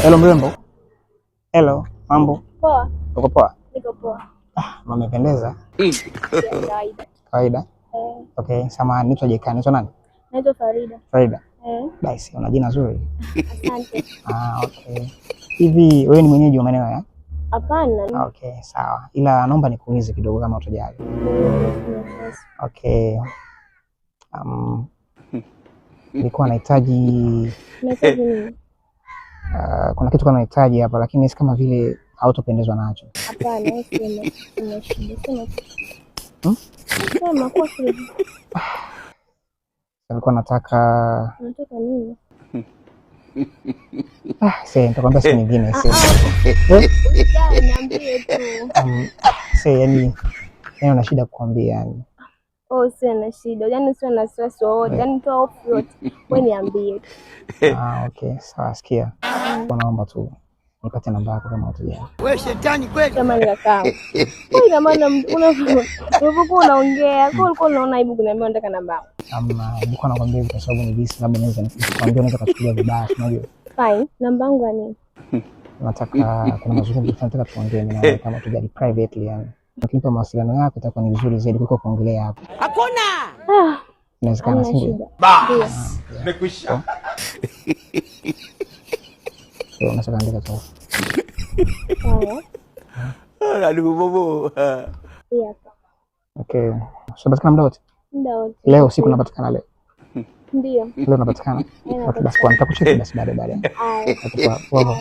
Hello mrembo. Hello, mambo? Poa. Uko poa? Niko poa. Umependeza. Kawaida. Kawaida? Okay, samahani, naitwa Jeka. Naitwa nani? Naitwa Farida. Farida? Nice, una jina zuri. Asante. Okay. Hivi wewe ni mwenyeji wa maeneo haya? Hapana. Okay, sawa. Ila naomba nikuulize kidogo kama utajali. Okay. Nilikuwa nahitaji nini? Kuna kitu kama nahitaji hapa lakini si kama vile hautopendezwa nacho. Hapana, sina shida. Sema kwa kweli. Nilikuwa nataka nini? Sasa nitakwambia siku nyingine sasa. Niambie tu. Sasa yani una shida kukwambia yani. Sina shida. Yaani sio na stress wote. Yaani toa off yote. Wewe niambie. Okay, sawa sikia. Naomba tu nipate namba yako kama utajali. Wewe shetani kweli. Kama nikakaa. Wewe ina maana unapokuwa unaongea, kwa ulikuwa unaona aibu kuniambia nataka namba yako. Nilikuwa nakwambia kwa sababu ni visi labda naweza nikwambia unaweza kuchukulia vibaya, unajua. Fine, namba yangu ni. Nataka kuna mazungumzo tunataka tuongee na kama tujali privately yani. Ukimpa mawasiliano yako itakuwa ni vizuri zaidi kuliko kuongelea hapo. Hakuna. Inawezekana sio? Bas. Nimekwisha. Sio unataka andika tu. Aduh bobo. Iya. Okay. Unapatikana muda wote? Muda wote. Leo usiku unapatikana leo? Ndio. Leo unapatikana? Basi kwa nitakucheki basi baadaye. Poa.